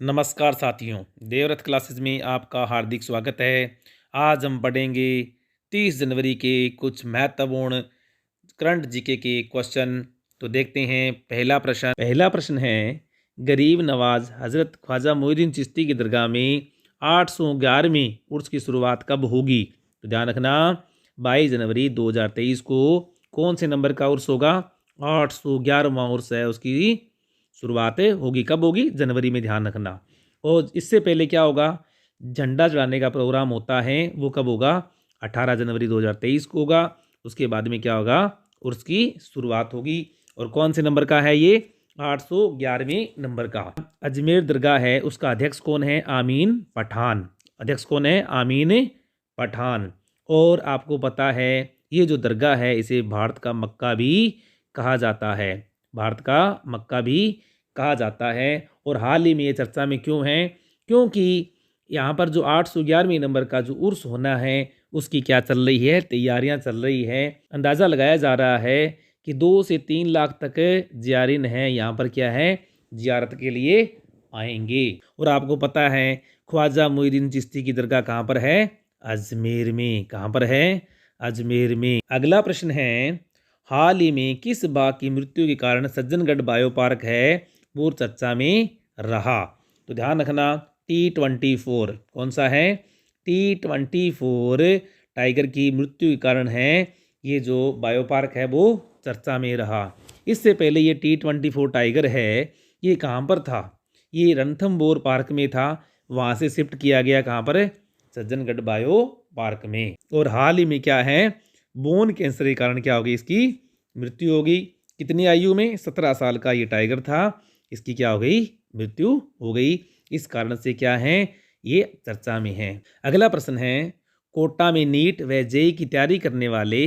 नमस्कार साथियों, देवव्रत क्लासेस में आपका हार्दिक स्वागत है। आज हम पढ़ेंगे 30 जनवरी के कुछ महत्वपूर्ण करंट जीके के क्वेश्चन। तो देखते हैं पहला प्रश्न है, गरीब नवाज हज़रत ख्वाजा मोइनुद्दीन चिश्ती की दरगाह में 811वीं उर्स की शुरुआत कब होगी? तो ध्यान रखना, 22 जनवरी 2023 को कौन से नंबर का उर्स होगा? 811वां उर्स है, उसकी शुरुआत होगी। कब होगी? जनवरी में, ध्यान रखना। और इससे पहले क्या होगा? झंडा चढ़ाने का प्रोग्राम होता है, वो कब होगा? 18 जनवरी 2023 को होगा। उसके बाद में क्या होगा? उर्स की शुरुआत होगी। और कौन से नंबर का है ये? 811वें नंबर का। अजमेर दरगाह है, उसका अध्यक्ष कौन है? आमीन पठान। अध्यक्ष कौन है? आमीन पठान। और आपको पता है, ये जो दरगाह है इसे भारत का मक्का भी कहा जाता है। भारत का मक्का भी कहा जाता है। और हाल ही में ये चर्चा में क्यों है? क्योंकि यहाँ पर जो 811वें नंबर का जो उर्स होना है, उसकी क्या चल रही है? तैयारियां चल रही है। अंदाज़ा लगाया जा रहा है कि 2 से 3 लाख तक ज़ायरीन हैं, यहाँ पर क्या है? ज़ियारत के लिए आएंगे। और आपको पता है, ख्वाजा मोइनुद्दीन चिश्ती की दरगाह कहाँ पर है? अजमेर में। कहाँ पर है? अजमेर में। अगला प्रश्न है, हाल ही में किस बाघ की मृत्यु के कारण सज्जनगढ़ बायो पार्क है वो चर्चा में रहा? तो ध्यान रखना, T24। कौन सा है? T24 टाइगर की मृत्यु के कारण है ये जो बायो पार्क है वो चर्चा में रहा। इससे पहले ये T24 टाइगर है, ये कहाँ पर था? ये रणथंभौर पार्क में था। वहाँ से शिफ्ट किया गया कहाँ पर? सज्जनगढ़ बायो पार्क में। और हाल ही में क्या है? बोन कैंसर के कारण क्या होगी? इसकी मृत्यु होगी। कितनी आयु में? 17 साल का ये टाइगर था, इसकी क्या हो गई? मृत्यु हो गई। इस कारण से क्या है? ये चर्चा में है। अगला प्रश्न है, कोटा में नीट व जेईई की तैयारी करने वाले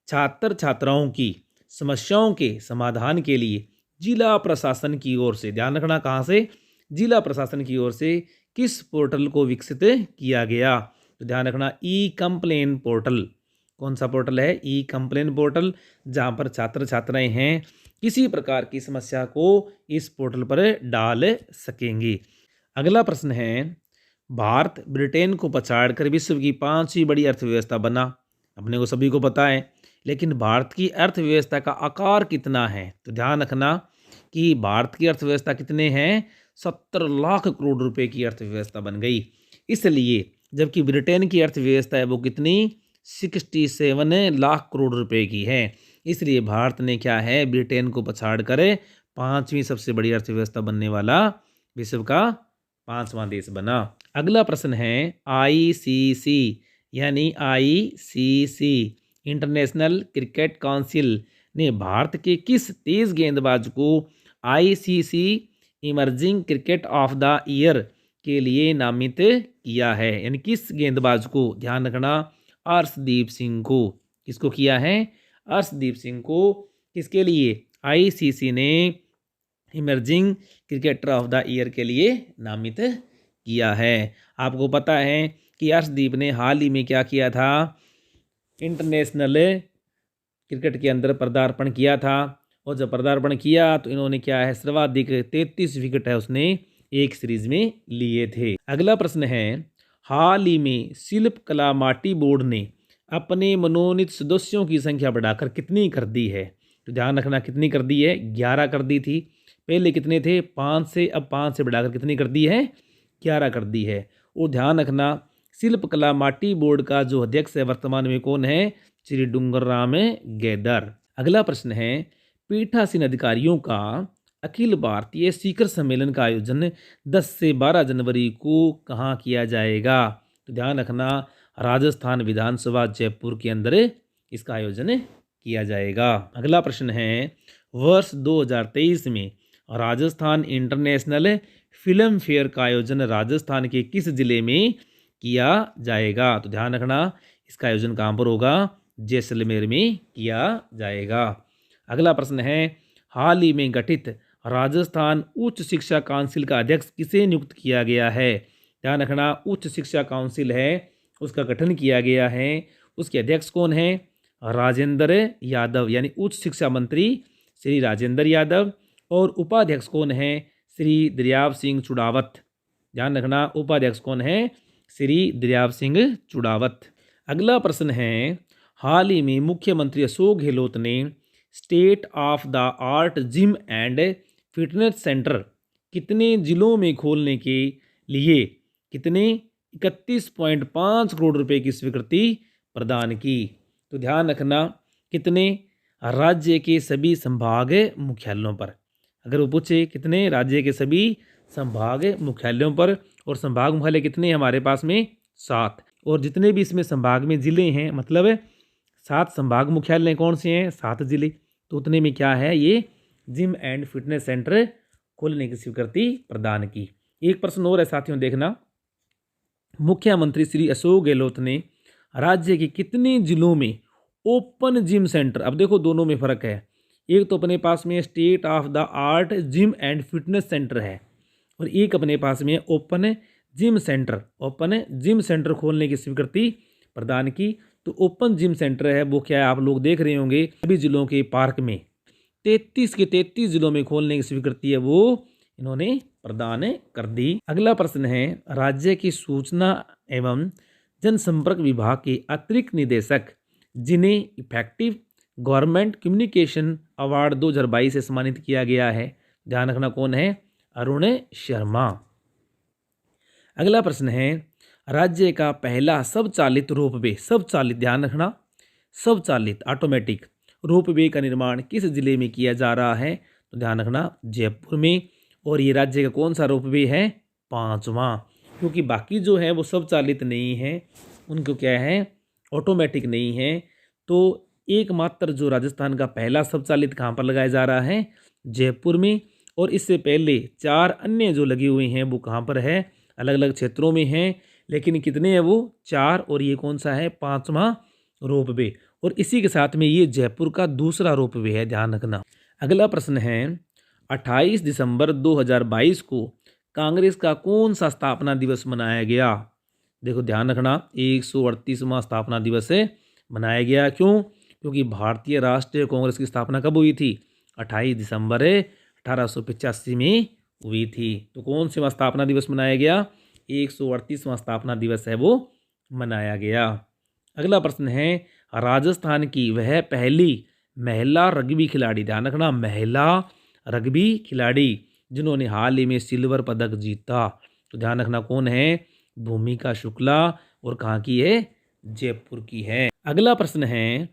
छात्र छात्राओं की समस्याओं के समाधान के लिए जिला प्रशासन की ओर से, ध्यान रखना कहाँ से? जिला प्रशासन की ओर से किस पोर्टल को विकसित किया गया? तो ध्यान रखना, ई कंप्लेन पोर्टल। कौन सा पोर्टल है? ई कंप्लेन पोर्टल, जहाँ पर छात्र छात्राएं हैं किसी प्रकार की समस्या को इस पोर्टल पर डाल सकेंगे। अगला प्रश्न है, भारत ब्रिटेन को पछाड़कर विश्व की 5वीं बड़ी अर्थव्यवस्था बना। अपने को सभी को पता है, लेकिन भारत की अर्थव्यवस्था का आकार कितना है? तो ध्यान रखना कि भारत की अर्थव्यवस्था कितने हैं? 70 लाख करोड़ रुपए की अर्थव्यवस्था बन गई। इसलिए जबकि ब्रिटेन की अर्थव्यवस्था है वो कितनी? 67 लाख करोड़ रुपए की है। इसलिए भारत ने क्या है? ब्रिटेन को पछाड़ कर 5वीं सबसे बड़ी अर्थव्यवस्था बनने वाला विश्व का 5वां देश बना। अगला प्रश्न है, आईसीसी यानी आईसीसी इंटरनेशनल क्रिकेट काउंसिल ने भारत के किस तेज गेंदबाज को ICC emerging cricket of the year के लिए नामित किया है? यानी किस गेंदबाज को? ध्यान रखना, अर्शदीप सिंह को। किसको किया है? अर्शदीप सिंह को। किसके लिए? आईसीसी ने emerging cricketer of the year के लिए नामित किया है। आपको पता है कि अर्शदीप ने हाल ही में क्या किया था? इंटरनेशनल क्रिकेट के अंदर पदार्पण किया था। और जब पदार्पण किया तो इन्होंने क्या है? सर्वाधिक 33 विकेट है उसने एक सीरीज में लिए थे। अगला प्रश्न है, हाल ही में शिल्प कला माटी बोर्ड ने अपने मनोनीत सदस्यों की संख्या बढ़ाकर कितनी कर दी है? तो ध्यान रखना, कितनी कर दी है? 11 कर दी थी। पहले कितने थे? 5 से, अब 5 से बढ़ाकर कितनी कर दी है? 11 कर दी है। और ध्यान रखना, शिल्पकला माटी बोर्ड का जो अध्यक्ष है वर्तमान में कौन है? श्री डूंगरराम गैदर। अगला प्रश्न है, पीठासीन अधिकारियों का अखिल भारतीय शिखर सम्मेलन का आयोजन 10 से 12 जनवरी को कहाँ किया जाएगा? तो ध्यान रखना, राजस्थान विधानसभा जयपुर के अंदर इसका आयोजन किया जाएगा। अगला प्रश्न है, वर्ष 2023 में राजस्थान इंटरनेशनल फिल्म फेयर का आयोजन राजस्थान के किस जिले में किया जाएगा? तो ध्यान रखना, इसका आयोजन कहाँ पर होगा? जैसलमेर में किया जाएगा। अगला प्रश्न है, हाल ही में गठित राजस्थान उच्च शिक्षा काउंसिल का अध्यक्ष किसे नियुक्त किया गया है? ध्यान रखना, उच्च शिक्षा काउंसिल है उसका गठन किया गया है। उसके अध्यक्ष कौन है? राजेंद्र यादव, यानी उच्च शिक्षा मंत्री श्री राजेंद्र यादव। और उपाध्यक्ष कौन है? श्री दरियाव सिंह चुड़ावत। ध्यान रखना उपाध्यक्ष कौन है, श्री दरियाव सिंह चुड़ावत। अगला प्रश्न है, हाल ही में मुख्यमंत्री अशोक गहलोत ने state of the art gym and fitness centre कितने जिलों में खोलने के लिए कितने 31.5 करोड़ रुपए की स्वीकृति प्रदान की। तो ध्यान रखना कितने, राज्य के सभी संभाग मुख्यालयों पर। अगर वो पूछे कितने, राज्य के सभी संभाग मुख्यालयों पर, और संभाग मुख्यालय कितने हमारे पास में 7, और जितने भी इसमें संभाग में जिले हैं मतलब 7 संभाग मुख्यालय कौन से हैं, 7 जिले, तो उतने में क्या है ये जिम एंड फिटनेस सेंटर खोलने की स्वीकृति प्रदान की। एक प्रश्न और है साथियों, देखना, मुख्यमंत्री श्री अशोक गहलोत ने राज्य के कितने जिलों में ओपन जिम सेंटर, अब देखो दोनों में फर्क है, एक तो अपने पास में state of the art gym and fitness centre है और एक अपने पास में ओपन जिम सेंटर खोलने की स्वीकृति प्रदान की। तो ओपन जिम सेंटर है वो क्या है, आप लोग देख रहे होंगे सभी जिलों के पार्क में 33 के 33 जिलों में खोलने की स्वीकृति है वो इन्होंने प्रदान कर दी। अगला प्रश्न है, राज्य की सूचना एवं जनसंपर्क विभाग के अतिरिक्त निदेशक जिन्हें इफेक्टिव गवर्नमेंट कम्युनिकेशन अवार्ड 2022 से सम्मानित किया गया है, ध्यान रखना कौन है, अरुण शर्मा। अगला प्रश्न है, राज्य का पहला स्वचालित रोपवे, स्वचालित ध्यान रखना, स्वचालित ऑटोमेटिक रोपवे का निर्माण किस जिले में किया जा रहा है, तो ध्यान रखना जयपुर में। और ये राज्य का कौन सा रोपवे है, 5वां, क्योंकि बाकी जो है वो स्वचालित नहीं है, उनको क्या है ऑटोमेटिक नहीं है। तो एकमात्र जो राजस्थान का पहला स्वचालित कहाँ पर लगाया जा रहा है, जयपुर में, और इससे पहले 4 अन्य जो लगी हुई हैं वो कहाँ पर है, अलग अलग क्षेत्रों में हैं, लेकिन कितने हैं वो 4, और ये कौन सा है 5वां रोपवे, और इसी के साथ में ये जयपुर का दूसरा रोपवे है, ध्यान रखना। अगला प्रश्न है, 28 दिसंबर 2022 को कांग्रेस का कौन सा स्थापना दिवस मनाया गया। देखो ध्यान रखना 138वां स्थापना दिवस मनाया गया, क्यों, क्योंकि भारतीय राष्ट्रीय कांग्रेस की स्थापना कब हुई थी, 28 दिसंबर 1885 में हुई थी। तो कौन सा स्थापना दिवस मनाया गया, 138वां स्थापना दिवस है वो मनाया गया। अगला प्रश्न है, राजस्थान की वह पहली महिला रग्बी खिलाड़ी, ध्यान रखना महिला रग्बी खिलाड़ी जिन्होंने हाल ही में सिल्वर पदक जीता, तो ध्यान रखना कौन है, भूमिका शुक्ला, और कहाँ की है, जयपुर की है। अगला प्रश्न है,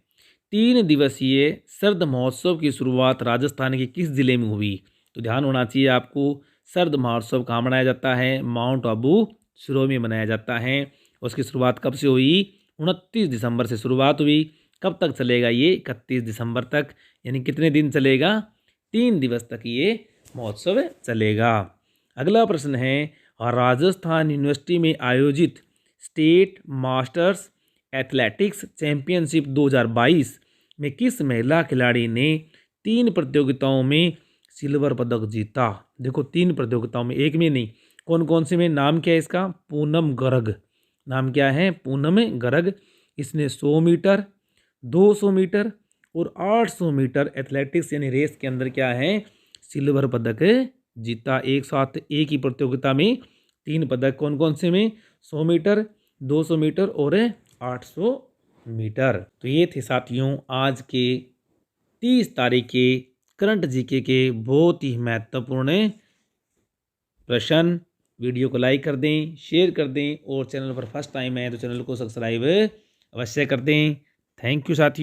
3 दिवसीय शरद महोत्सव की शुरुआत राजस्थान के किस जिले में हुई, तो ध्यान होना चाहिए आपको, शरद महोत्सव कहाँ मनाया जाता है, माउंट आबू सिरोही में मनाया जाता है। उसकी शुरुआत कब से हुई, 29 दिसंबर से शुरुआत हुई, कब तक चलेगा ये, 31 दिसंबर तक, यानी कितने दिन चलेगा, 3 दिवस तक ये महोत्सव चलेगा। अगला प्रश्न है, राजस्थान यूनिवर्सिटी में आयोजित स्टेट मास्टर्स एथलेटिक्स चैंपियनशिप 2022 में किस महिला खिलाड़ी ने 3 प्रतियोगिताओं में सिल्वर पदक जीता। देखो 3 प्रतियोगिताओं में, एक में नहीं, कौन कौन से में, नाम क्या है इसका, पूनम गर्ग, नाम क्या है, पूनम गर्ग। इसने 100 मीटर, 200 मीटर और 800 मीटर एथलेटिक्स यानी रेस के अंदर क्या है, सिल्वर पदक जीता। एक साथ एक ही प्रतियोगिता में 3 पदक, कौन कौन से में, 100 मीटर, 200 मीटर और 800 मीटर। तो ये थे साथियों आज के 30 तारीख के करंट जीके के बहुत ही महत्वपूर्ण प्रश्न। वीडियो को लाइक कर दें, शेयर कर दें, और चैनल पर फर्स्ट टाइम है तो चैनल को सब्सक्राइब अवश्य कर दें। थैंक यू साथियों।